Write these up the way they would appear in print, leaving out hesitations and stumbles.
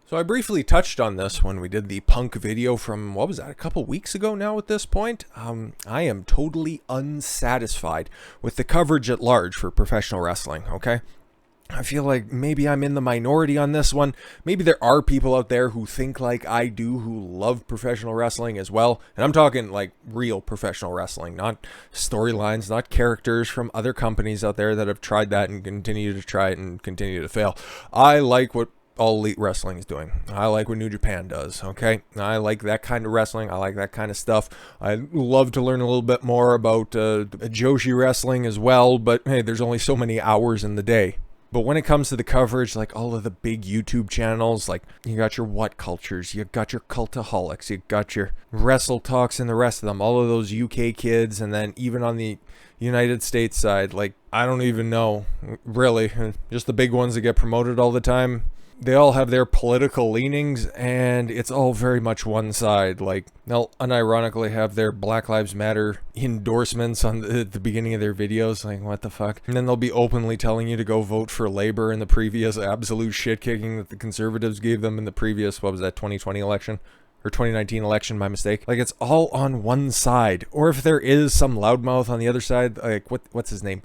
So I briefly touched on this when we did the Punk video from, what was that, a couple weeks ago now at this point? I am totally unsatisfied with the coverage at large for professional wrestling, okay? I feel like maybe I'm in the minority on this one. Maybe there are people out there who think like I do, who love professional wrestling as well. And I'm talking like real professional wrestling, not storylines, not characters from other companies out there that have tried that and continue to try it and continue to fail. I like what All Elite Wrestling is doing. I like what New Japan does, okay? I like that kind of wrestling. I like that kind of stuff. I love to learn a little bit more about Joshi wrestling as well, but hey, there's only so many hours in the day. But when it comes to the coverage, like all of the big YouTube channels, like you got your What Cultures, you got your Cultaholics, you got your Wrestle Talks and the rest of them, all of those UK kids, and then even on the United States side, like I don't even know, really, just the big ones that get promoted all the time. They all have their political leanings, and it's all very much one side. Like, they'll unironically have their Black Lives Matter endorsements on the beginning of their videos. Like, what the fuck? And then they'll be openly telling you to go vote for Labor in the previous absolute shit-kicking that the Conservatives gave them in the previous, what was that, 2020 election? Or 2019 election, my mistake. Like, it's all on one side. Or if there is some loudmouth on the other side, like, what's his name?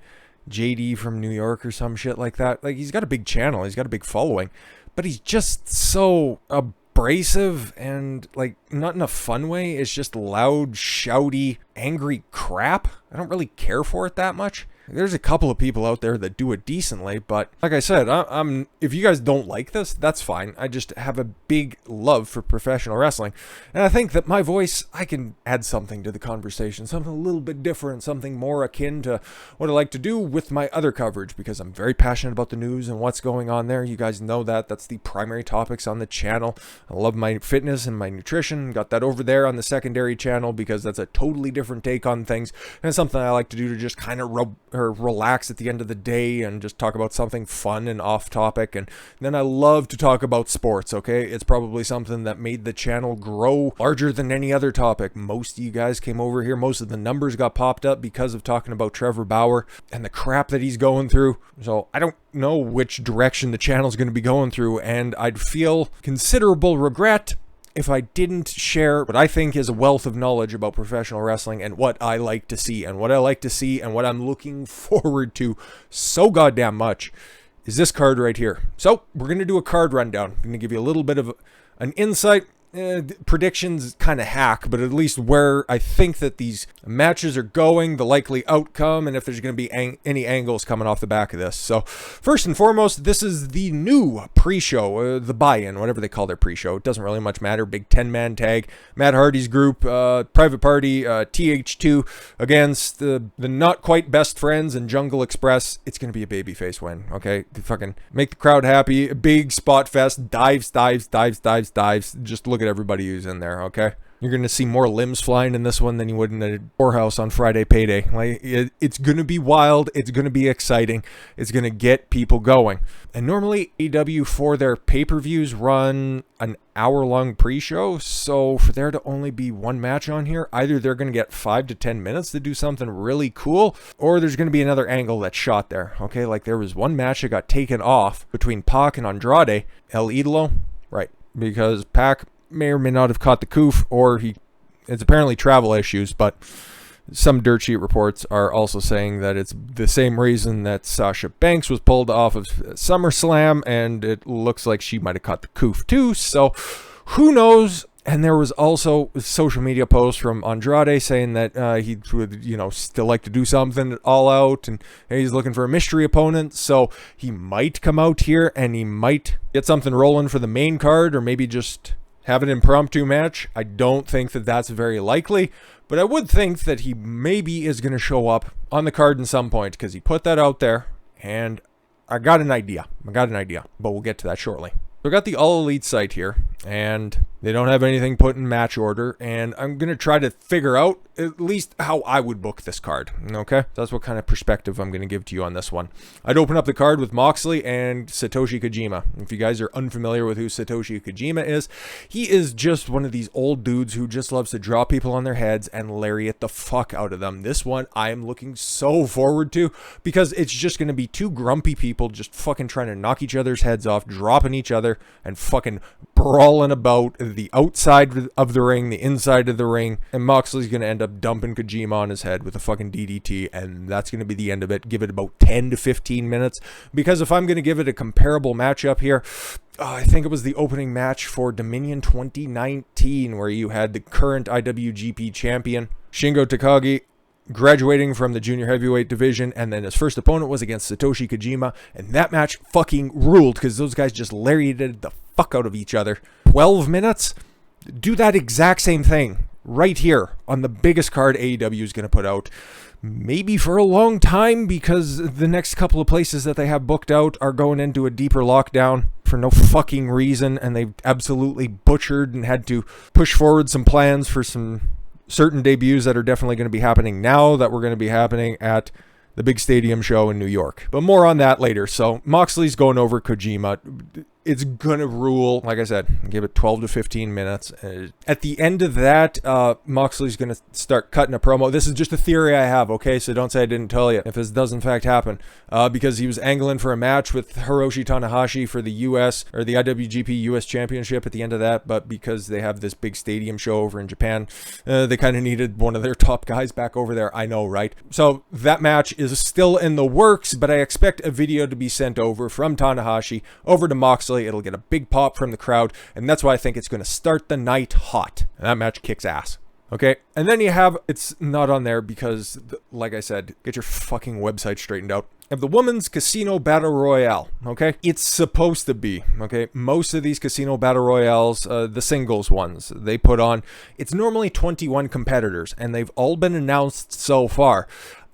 JD from New York or some shit like that. Like, he's got a big channel. He's got a big following. But he's just so abrasive and, like, not in a fun way. It's just loud, shouty, angry crap. I don't really care for it that much. There's a couple of people out there that do it decently, but like I said, I'm if you guys don't like this, that's fine. I just have a big love for professional wrestling, and I think that my voice, I can add something to the conversation, something a little bit different, something more akin to what I like to do with my other coverage, because I'm very passionate about the news and what's going on there. You guys know that. That's the primary topics on the channel. I love my fitness and my nutrition. Got that over there on the secondary channel because that's a totally different take on things, and it's something I like to do to just kind of relax at the end of the day and just talk about something fun and off topic. And then I love to talk about sports, okay? It's probably something that made the channel grow larger than any other topic. Most of you guys came over here, most of the numbers got popped up because of talking about Trevor Bauer and the crap that he's going through. So I don't know which direction the channel's going to be going through, and I'd feel considerable regret if I didn't share what I think is a wealth of knowledge about professional wrestling and what I like to see. And what I like to see and what I'm looking forward to so goddamn much is this card right here. So we're going to do a card rundown. I'm going to give you a little bit of an insight. Predictions kind of hack, but at least where I think that these matches are going, the likely outcome, and if there's going to be any angles coming off the back of this. So first and foremost, this is the new pre-show, the buy-in, whatever they call their pre-show. It doesn't really much matter. Big 10-man tag. Matt Hardy's group, Private Party, TH2 against the not quite best friends and Jungle Express. It's going to be a babyface win, okay? Fucking make the crowd happy. Big spot fest. Dives. Just look at everybody who's in there, okay? You're going to see more limbs flying in this one than you would in a whorehouse on Friday payday. Like, it's going to be wild. It's going to be exciting. It's going to get people going. And normally, AEW for their pay-per-views run an hour-long pre-show. So for there to only be one match on here, either they're going to get 5 to 10 minutes to do something really cool, or there's going to be another angle that's shot there, okay? Like, there was one match that got taken off between Pac and Andrade. El Idolo, right? Because Pac may or may not have caught the coof, or it's apparently travel issues, but some dirt sheet reports are also saying that it's the same reason that Sasha Banks was pulled off of SummerSlam, and it looks like she might have caught the coof too, so who knows? And there was also a social media post from Andrade saying that he would, still like to do something all out, and he's looking for a mystery opponent, so he might come out here and he might get something rolling for the main card, or maybe just have an impromptu match. I don't think that that's very likely, but I would think that he maybe is going to show up on the card in some point, because he put that out there, and I got an idea, but we'll get to that shortly. So I got the All Elite site here, and they don't have anything put in match order, and I'm going to try to figure out at least how I would book this card, okay? That's what kind of perspective I'm going to give to you on this one. I'd open up the card with Moxley and Satoshi Kojima. If you guys are unfamiliar with who Satoshi Kojima is, he is just one of these old dudes who just loves to draw people on their heads and lariat the fuck out of them. This one I am looking so forward to, because it's just going to be two grumpy people just fucking trying to knock each other's heads off, dropping each other, and fucking brawling about the outside of the ring, the inside of the ring, and Moxley's going to end up dumping Kojima on his head with a fucking DDT, and that's going to be the end of it. Give it about 10 to 15 minutes, because if I'm going to give it a comparable matchup here, I think it was the opening match for Dominion 2019, where you had the current IWGP champion, Shingo Takagi, graduating from the junior heavyweight division, and then his first opponent was against Satoshi Kojima, and that match fucking ruled, because those guys just lariated the fuck out of each other. 12 minutes? Do that exact same thing right here on the biggest card AEW is going to put out. Maybe for a long time, because the next couple of places that they have booked out are going into a deeper lockdown for no fucking reason, and they've absolutely butchered and had to push forward some plans for some certain debuts that are definitely going to be happening now, that were going to be happening at the big stadium show in New York. But more on that later. So Moxley's going over Kojima. It's going to rule. Like I said, give it 12 to 15 minutes. At the end of that, Moxley's going to start cutting a promo. This is just a theory I have, okay? So don't say I didn't tell you if this does in fact happen. Because he was angling for a match with Hiroshi Tanahashi for the US, or the IWGP US Championship at the end of that. But because they have this big stadium show over in Japan, they kind of needed one of their top guys back over there. I know, right? So that match is still in the works, but I expect a video to be sent over from Tanahashi over to Moxley. It'll get a big pop from the crowd, and that's why I think it's going to start the night hot. And that match kicks ass. Okay? And then you have, it's not on there because, like I said, get your fucking website straightened out. Of the women's Casino Battle Royale, okay? It's supposed to be, okay? Most of these Casino Battle Royales, the singles ones, they put on, it's normally 21 competitors, and they've all been announced so far.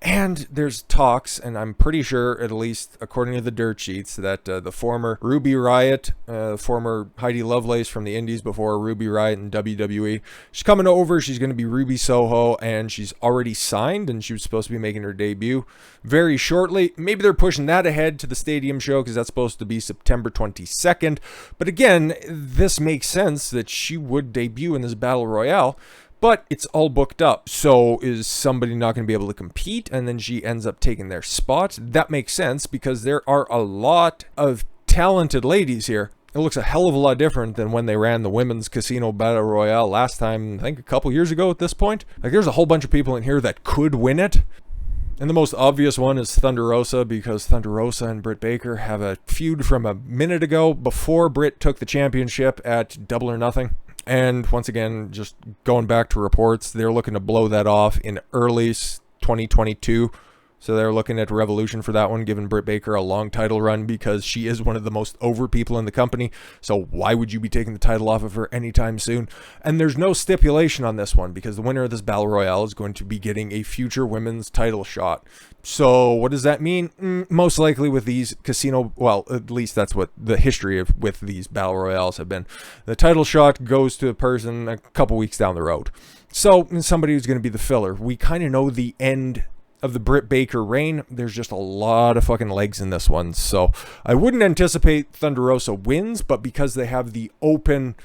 And there's talks, and I'm pretty sure, at least according to the dirt sheets, that the former Ruby Riott, former Heidi Lovelace from the Indies before Ruby Riott in WWE, she's coming over. She's going to be Ruby Soho, and she's already signed, and she was supposed to be making her debut very shortly. Maybe they're pushing that ahead to the stadium show because that's supposed to be September 22nd. But again, this makes sense that she would debut in this Battle Royale. But it's all booked up. So is somebody not going to be able to compete, and then she ends up taking their spot? That makes sense because there are a lot of talented ladies here. It looks a hell of a lot different than when they ran the women's Casino Battle Royale last time, I think a couple years ago at this point. Like, there's a whole bunch of people in here that could win it. And the most obvious one is Thunder Rosa, because Thunder Rosa and Britt Baker have a feud from a minute ago before Britt took the championship at Double or Nothing. And once again, just going back to reports, they're looking to blow that off in early 2022. So they're looking at Revolution for that one, giving Britt Baker a long title run because she is one of the most over people in the company. So why would you be taking the title off of her anytime soon? And there's no stipulation on this one because the winner of this Battle Royale is going to be getting a future women's title shot. So what does that mean? Most likely with these casino, well, at least that's what the history of with these Battle Royales have been. The title shot goes to a person a couple weeks down the road. So somebody who's going to be the filler. We kind of know the end of the Britt Baker reign. There's just a lot of fucking legs in this one. So I wouldn't anticipate Thunder Rosa wins, but because they have the open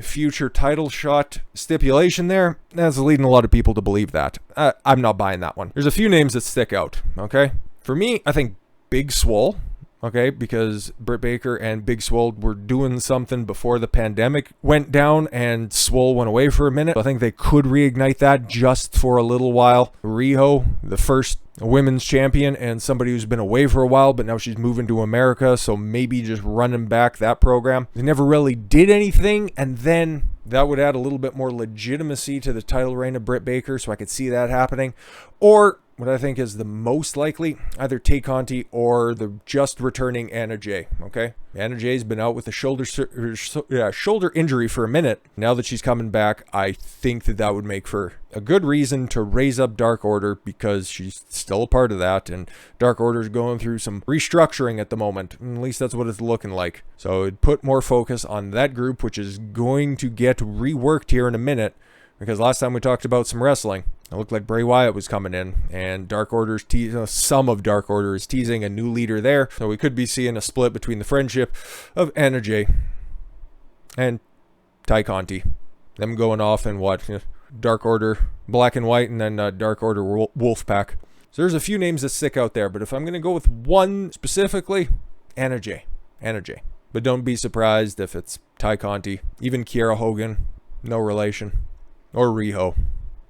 future title shot stipulation there, that's leading a lot of people to believe that. I'm not buying that one. There's a few names that stick out, okay? For me, I think Big Swole, okay, because Britt Baker and Big Swole were doing something before the pandemic went down and Swole went away for a minute. I think they could reignite that just for a little while. Riho, the first women's champion and somebody who's been away for a while, but now she's moving to America, so maybe just running back that program. They never really did anything, and then that would add a little bit more legitimacy to the title reign of Britt Baker, so I could see that happening. Or what I think is the most likely, either Tay Conti or the just returning Anna Jay, okay? Anna Jay's been out with a shoulder injury for a minute. Now that she's coming back, I think that would make for a good reason to raise up Dark Order because she's still a part of that, and Dark Order's going through some restructuring at the moment. At least that's what it's looking like. So it'd put more focus on that group, which is going to get reworked here in a minute, because last time we talked about some wrestling, it looked like Bray Wyatt was coming in, and Dark Order's some of Dark Order is teasing a new leader there. So we could be seeing a split between the friendship of Anna Jay and Tay Conti. Them going off in what? Dark Order Black and White, and then Dark Order Wolfpack. So there's a few names that stick out there, but if I'm going to go with one specifically, Anna Jay. Anna Jay. But don't be surprised if it's Ty Conti, even Kiera Hogan, no relation, or Riho.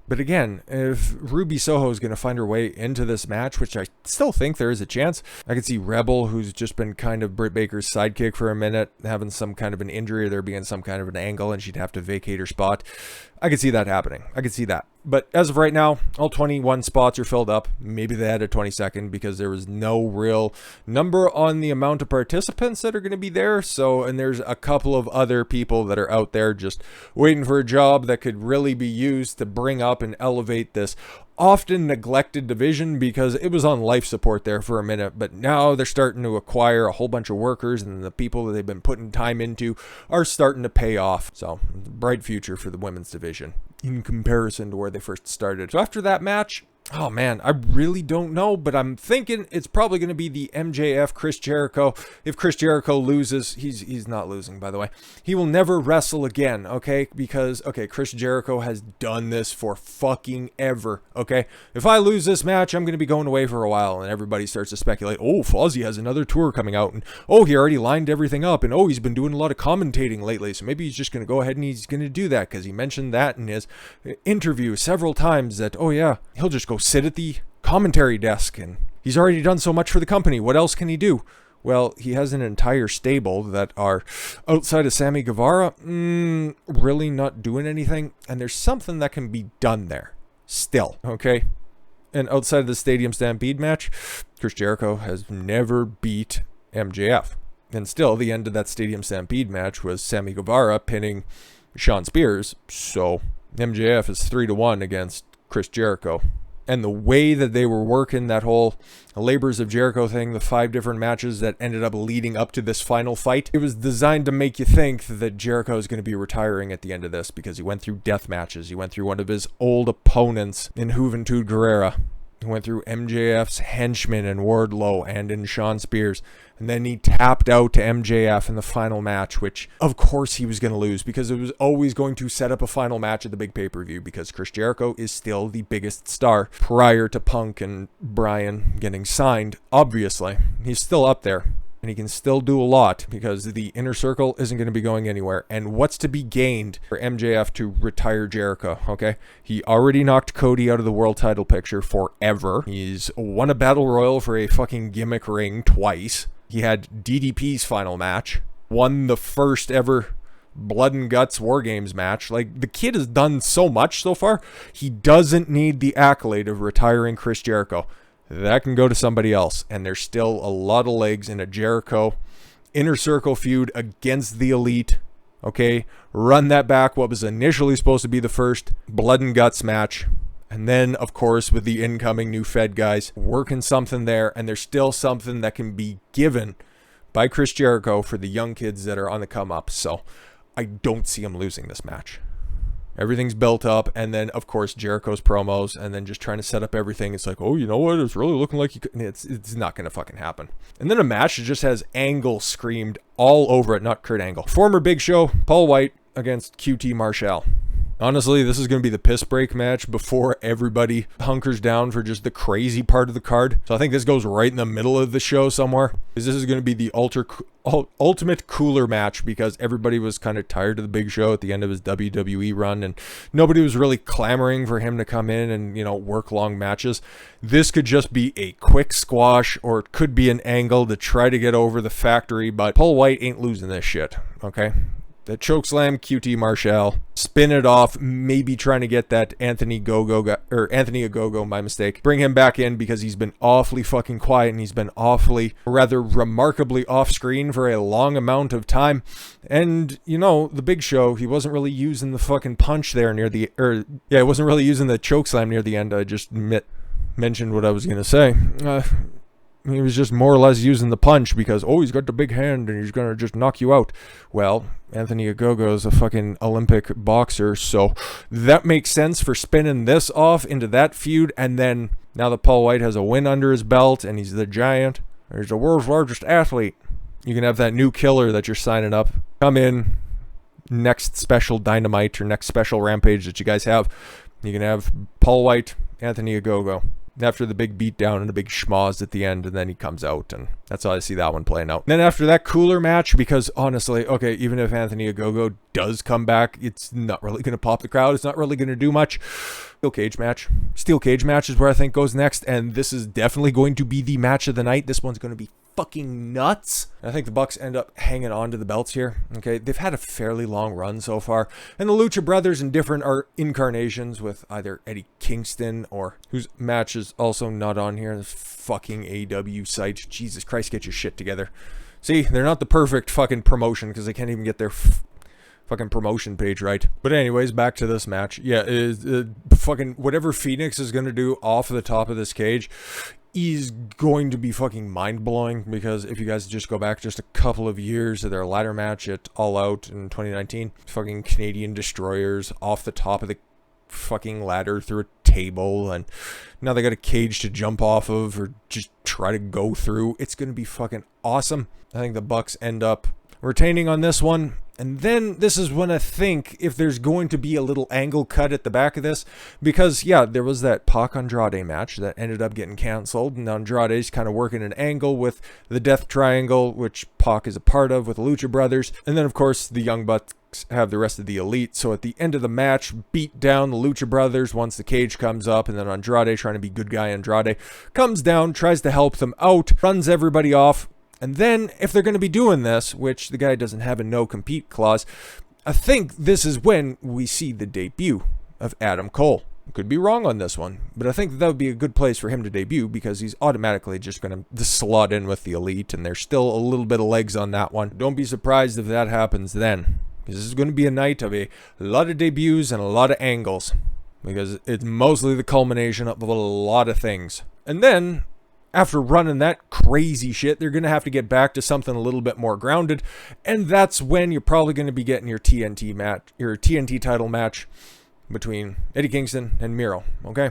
But again, if Ruby Soho is going to find her way into this match, which I still think there is a chance, I could see Rebel, who's just been kind of Britt Baker's sidekick for a minute, having some kind of an injury, or there being some kind of an angle, and she'd have to vacate her spot. I could see that happening. I could see that. But as of right now, all 21 spots are filled up. Maybe they had a 22nd because there was no real number on the amount of participants that are going to be there. So, and there's a couple of other people that are out there just waiting for a job that could really be used to bring up and elevate this often neglected division, because it was on life support there for a minute, but now they're starting to acquire a whole bunch of workers, and the people that they've been putting time into are starting to pay off. So, bright future for the women's division in comparison to where they first started. So after that match, oh man, I really don't know, but I'm thinking it's probably going to be the MJF Chris Jericho. If Chris Jericho loses, he's not losing, by the way. He will never wrestle again, okay? Because, okay, Chris Jericho has done this for fucking ever, okay? If I lose this match, I'm going to be going away for a while, and everybody starts to speculate, oh, Fozzy has another tour coming out, and oh, he already lined everything up, and oh, he's been doing a lot of commentating lately, so maybe he's just going to go ahead and he's going to do that, because he mentioned that in his interview several times, that, oh yeah, he'll just go sit at the commentary desk, and he's already done so much for the company. What else can he do? Well, he has an entire stable that are outside of Sammy Guevara, really not doing anything, and there's something that can be done there still, okay? And outside of the Stadium Stampede match, Chris Jericho has never beat MJF. And still, the end of that Stadium Stampede match was Sammy Guevara pinning Shawn Spears, so MJF is 3-1 against Chris Jericho. And the way that they were working that whole Labors of Jericho thing, the 5 different matches that ended up leading up to this final fight, it was designed to make you think that Jericho is going to be retiring at the end of this, because he went through death matches. He went through one of his old opponents in Juventud Guerrera. He went through MJF's henchman in Wardlow and in Shawn Spears. And then he tapped out to MJF in the final match, which of course he was going to lose, because it was always going to set up a final match at the big pay-per-view, because Chris Jericho is still the biggest star prior to Punk and Bryan getting signed. Obviously, he's still up there. And he can still do a lot, because the inner circle isn't going to be going anywhere. And what's to be gained for MJF to retire Jericho, okay? He already knocked Cody out of the world title picture forever. He's won a battle royal for a fucking gimmick ring twice. He had DDP's final match. Won the first ever Blood and Guts War Games match. Like, the kid has done so much so far. He doesn't need the accolade of retiring Chris Jericho. That can go to somebody else, and there's still a lot of legs in a Jericho inner circle feud against the Elite, okay? Run that back, what was initially supposed to be the first Blood and Guts match, and then, of course, with the incoming new Fed guys, working something there, and there's still something that can be given by Chris Jericho for the young kids that are on the come up, so I don't see him losing this match. Everything's built up, and then, of course, Jericho's promos, and then just trying to set up everything. It's like, oh, you know what? It's really looking like you could. It's not going to fucking happen. And then a match that just has Angle screamed all over it, not Kurt Angle. Former Big Show, Paul White against QT Marshall. Honestly, this is going to be the piss break match before everybody hunkers down for just the crazy part of the card. So I think this goes right in the middle of the show somewhere. Because this is going to be the ultimate cooler match, because everybody was kind of tired of the Big Show at the end of his WWE run, and nobody was really clamoring for him to come in and, you know, work long matches. This could just be a quick squash, or it could be an angle to try to get over the factory, but Paul White ain't losing this shit, okay? The chokeslam QT Marshall, spin it off, maybe trying to get that Anthony Ogogo, my mistake. Bring him back in, because he's been awfully fucking quiet, and he's been awfully, rather remarkably off screen for a long amount of time. And, you know, the Big Show, he wasn't really using the fucking punch there near the, he wasn't really using the chokeslam near the end. I just mentioned what I was going to say. He was just more or less using the punch because, oh, he's got the big hand and he's going to just knock you out. Well, Anthony Ogogo is a fucking Olympic boxer, so that makes sense for spinning this off into that feud. And then now that Paul White has a win under his belt and he's the giant, he's the world's largest athlete, you can have that new killer that you're signing up come in next special Dynamite or next special Rampage that you guys have. You can have Paul White, Anthony Ogogo. after the big beatdown and the big schmoz at the end, and then he comes out, and that's how I see that one playing out. And then after that cooler match, because honestly, okay, even if Anthony Ogogo does come back, it's not really going to pop the crowd. It's not really going to do much. Steel cage match is where I think goes next, and this is definitely going to be the match of the night. This one's going to be fucking nuts. I think the Bucks end up hanging on to the belts here. Okay, they've had a fairly long run so far, and the Lucha Brothers in different incarnations with either Eddie Kingston or whose match is also not on here. This fucking AEW site. Jesus Christ, get your shit together. See, they're not the perfect fucking promotion because they can't even get their fucking promotion page right. But anyways, back to this match. Yeah, fucking whatever Fenix is gonna do off the top of this cage is going to be fucking mind-blowing, because if you guys just go back just a couple of years to their ladder match at All Out in 2019, fucking Canadian destroyers off the top of the fucking ladder through a table, and now they got a cage to jump off of or just try to go through. It's gonna be fucking awesome. I think the Bucks end up retaining on this one. And then this is when I think if there's going to be a little angle cut at the back of this, because yeah, there was that Pac Andrade match that ended up getting canceled, and Andrade's kind of working an angle with the Death Triangle, which Pac is a part of with the Lucha Brothers, and then of course the Young Bucks have the rest of the Elite. So at the end of the match, beat down the Lucha Brothers once the cage comes up, and then Andrade, trying to be good guy Andrade, comes down, tries to help them out, runs everybody off. And then, if they're going to be doing this, which the guy doesn't have a no-compete clause, I think this is when we see the debut of Adam Cole. Could be wrong on this one, but I think that would be a good place for him to debut, because he's automatically just going to slot in with the Elite, and there's still a little bit of legs on that one. Don't be surprised if that happens then, because this is going to be a night of a lot of debuts and a lot of angles, because it's mostly the culmination of a lot of things. And then, after running that crazy shit, they're going to have to get back to something a little bit more grounded. And that's when you're probably going to be getting your TNT match, your TNT title match between Eddie Kingston and Miro. Okay.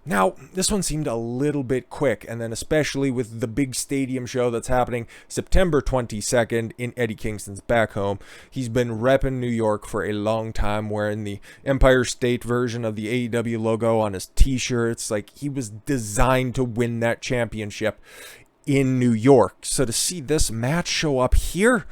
Now, this one seemed a little bit quick, and then especially with the big stadium show that's happening September 22nd in Eddie Kingston's back home. He's been repping New York for a long time, wearing the Empire State version of the AEW logo on his t-shirts. Like, he was designed to win that championship in New York. So to see this match show up here,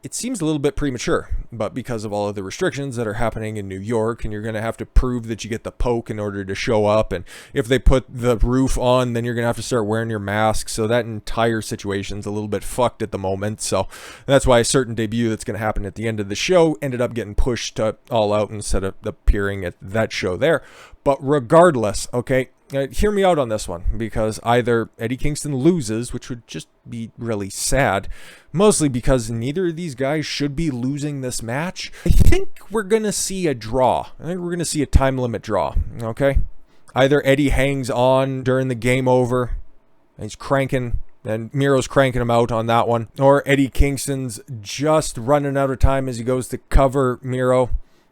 it seems a little bit premature, but because of all of the restrictions that are happening in New York, and you're going to have to prove that you get the poke in order to show up, and if they put the roof on, then you're going to have to start wearing your mask, so that entire situation's a little bit fucked at the moment. So that's why a certain debut that's going to happen at the end of the show ended up getting pushed to All Out instead of appearing at that show there. But regardless, okay, hear me out on this one, because either Eddie Kingston loses, which would just be really sad, mostly because neither of these guys should be losing this match. I think we're going to see a draw. I think we're going to see a time limit draw, okay? Either Eddie hangs on during the game over, and he's cranking, and Miro's cranking him out on that one, or Eddie Kingston's just running out of time as he goes to cover Miro,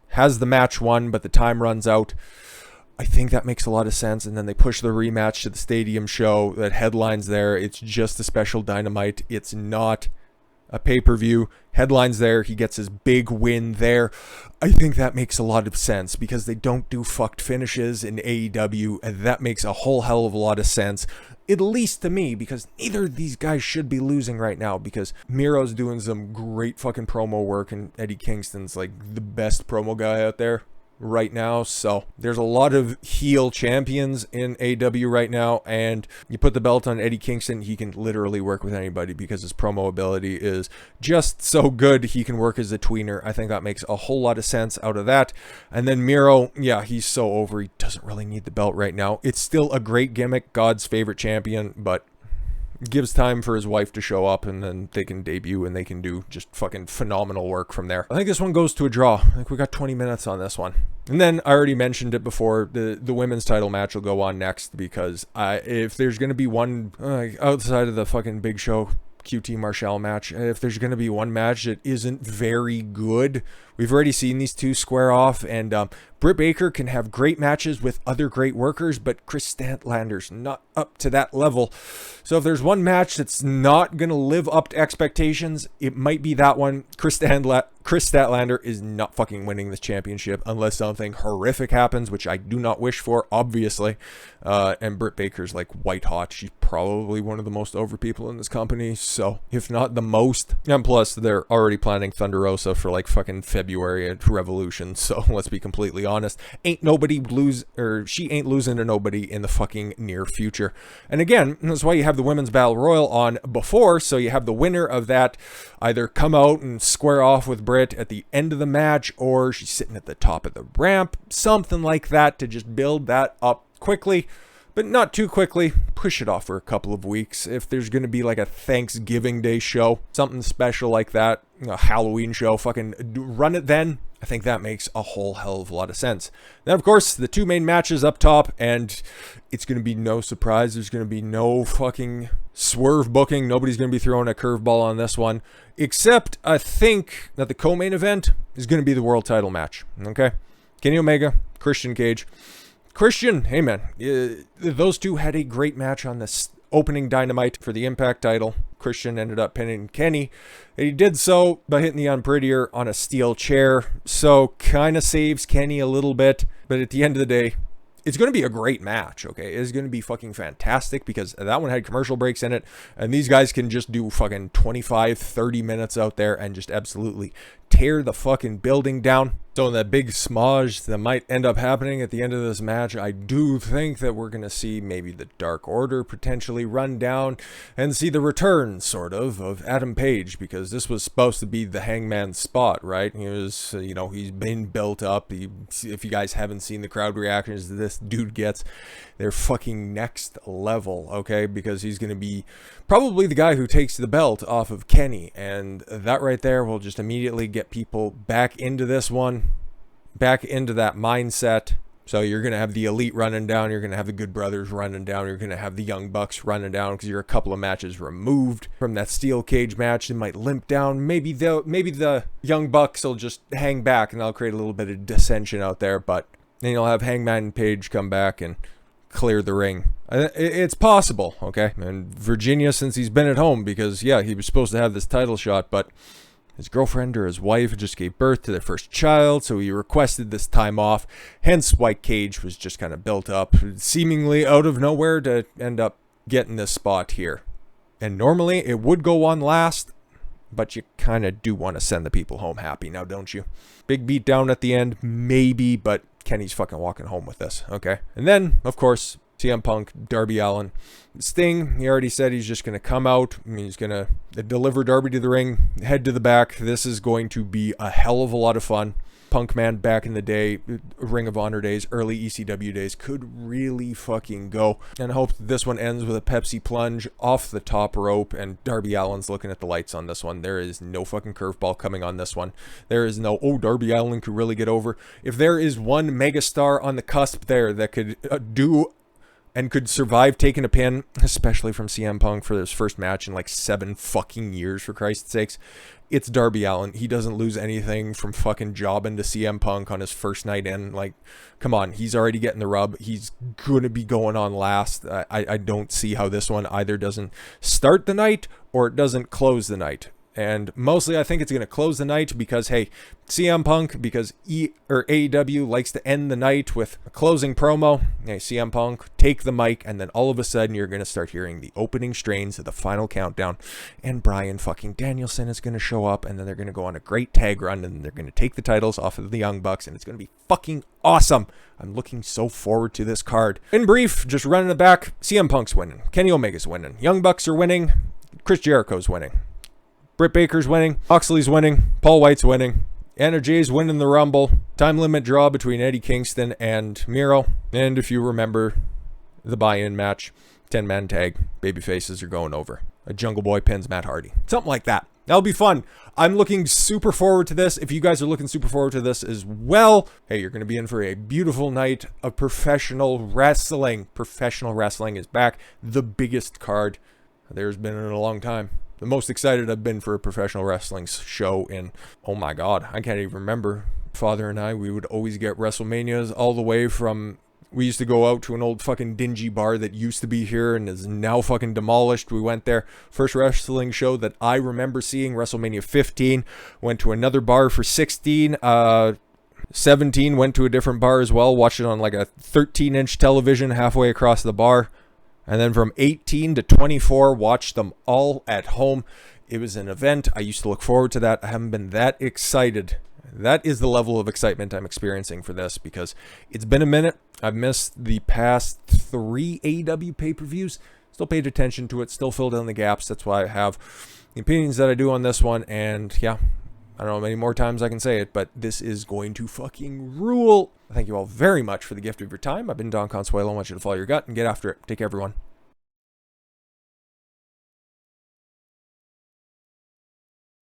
has the match won, but the time runs out. I think that makes a lot of sense, and then they push the rematch to the stadium show that headlines there. It's just a special Dynamite. It's not a pay-per-view. Headlines there. He gets his big win there. I think that makes a lot of sense, because they don't do fucked finishes in AEW, and that makes a whole hell of a lot of sense, at least to me, because neither of these guys should be losing right now, because Miro's doing some great fucking promo work, and Eddie Kingston's like the best promo guy out there right now. So there's a lot of heel champions in AEW right now, and you put the belt on Eddie Kingston, he can literally work with anybody, because his promo ability is just so good. He can work as a tweener. I think that makes a whole lot of sense out of that. And then Miro, yeah, he's so over, he doesn't really need the belt right now. It's still a great gimmick, God's favorite champion, but gives time for his wife to show up, and then they can debut, and they can do just fucking phenomenal work from there. I think this one goes to a draw. I think we got 20 minutes on this one. And then I already mentioned it before, the women's title match will go on next, because if there's going to be one outside of the fucking Big Show QT Marshall match, if there's going to be one match that isn't very good We've already seen these two square off, and Britt Baker can have great matches with other great workers, but Kris Statlander's not up to that level. So if there's one match that's not going to live up to expectations, it might be that one. Kris Statlander is not fucking winning this championship unless something horrific happens, which I do not wish for, obviously. And Britt Baker's like white hot. She's probably one of the most over people in this company, so if not the most. And plus, they're already planning Thunder Rosa for like fucking February at Revolution, so let's be completely honest. She ain't losing to nobody in the fucking near future. And again, that's why you have the Women's Battle Royal on before, so you have the winner of that either come out and square off with Britt at the end of the match, or she's sitting at the top of the ramp, something like that, to just build that up quickly, but not too quickly. Push it off for a couple of weeks. If there's going to be like a Thanksgiving Day show, something special like that, a Halloween show, fucking run it then. I think that makes a whole hell of a lot of sense. Then, of course, the two main matches up top, and it's going to be no surprise. There's going to be no fucking swerve booking. Nobody's going to be throwing a curveball on this one, except I think that the co-main event is going to be the world title match. Okay? Kenny Omega, Christian Cage. Christian, hey man, those two had a great match on this opening Dynamite for the Impact title. Christian ended up pinning Kenny. He did so by hitting the Unprettier on a steel chair, so kind of saves Kenny a little bit. But at the end of the day, it's going to be a great match, okay? It's going to be fucking fantastic because that one had commercial breaks in it, and these guys can just do fucking 25, 30 minutes out there and just absolutely tear the fucking building down. So in that big smudge that might end up happening at the end of this match, I do think that we're going to see maybe the Dark Order potentially run down and see the return, sort of Adam Page, because this was supposed to be the Hangman spot, right? He was, he's been built up. If you guys haven't seen the crowd reactions this dude gets, they're fucking next level, okay? Because he's going to be probably the guy who takes the belt off of Kenny, and that right there will just immediately get people back into this one, back into that mindset. So you're going to have the Elite running down, you're going to have the Good Brothers running down, you're going to have the Young Bucks running down because you're a couple of matches removed from that steel cage match. They might limp down. Maybe the Young Bucks will just hang back and that'll create a little bit of dissension out there, but then you'll have Hangman Page come back and clear the ring. It's possible, okay? And Virginia, since he's been at home, because yeah, he was supposed to have this title shot, but his girlfriend or his wife just gave birth to their first child, so he requested this time off. Hence why Cage was just kind of built up, seemingly out of nowhere, to end up getting this spot here. And normally it would go on last, but you kind of do want to send the people home happy now, don't you? Big beat down at the end, maybe, but Kenny's fucking walking home with this, okay? And then, of course, CM Punk, Darby Allin. Sting, he already said he's just going to come out. He's going to deliver Darby to the ring, head to the back. This is going to be a hell of a lot of fun. Punk man back in the day, Ring of Honor days, early ECW days, could really fucking go. And I hope this one ends with a Pepsi plunge off the top rope, and Darby Allin's looking at the lights on this one. There is no fucking curveball coming on this one. There is no, Darby Allin could really get over. If there is one megastar on the cusp there that could do and could survive taking a pin, especially from CM Punk for his first match in like 7 fucking years, for Christ's sakes, it's Darby Allin. He doesn't lose anything from fucking jobbing to CM Punk on his first night in. Like, come on, he's already getting the rub. He's going to be going on last. I don't see how this one either doesn't start the night or it doesn't close the night. And mostly I think it's going to close the night because, hey, CM Punk, because AEW likes to end the night with a closing promo. Hey, CM Punk, take the mic, and then all of a sudden you're going to start hearing the opening strains of the final countdown, and Bryan fucking Danielson is going to show up, and then they're going to go on a great tag run, and they're going to take the titles off of the Young Bucks, and it's going to be fucking awesome. I'm looking so forward to this card. In brief, just running it back, CM Punk's winning. Kenny Omega's winning. Young Bucks are winning. Chris Jericho's winning. Britt Baker's winning, Moxley's winning, Paul White's winning, Anna Jay's winning the Rumble, time limit draw between Eddie Kingston and Miro, and if you remember the buy-in match, 10-man tag, babyfaces are going over. A Jungle Boy pins Matt Hardy. Something like that. That'll be fun. I'm looking super forward to this. If you guys are looking super forward to this as well, hey, you're going to be in for a beautiful night of professional wrestling. Professional wrestling is back. The biggest card there's been in a long time. the most excited I've been for a professional wrestling show in, oh my God, I can't even remember. Father and I, we would always get WrestleManias all the way from, we used to go out to an old fucking dingy bar that used to be here and is now fucking demolished. We went there. First wrestling show that I remember seeing, WrestleMania 15. Went to another bar for 16. 17, went to a different bar as well. Watched it on like a 13-inch television halfway across the bar. And then from 18 to 24, watched them all at home. It was an event. I used to look forward to that. I haven't been that excited. That is the level of excitement I'm experiencing for this because it's been a minute. I've missed the past 3 AEW pay-per-views. Still paid attention to it. Still filled in the gaps. That's why I have the opinions that I do on this one. And yeah, I don't know how many more times I can say it, but this is going to fucking rule. Thank you all very much for the gift of your time. I've been Don Consuelo. I want you to follow your gut and get after it. Take care, everyone.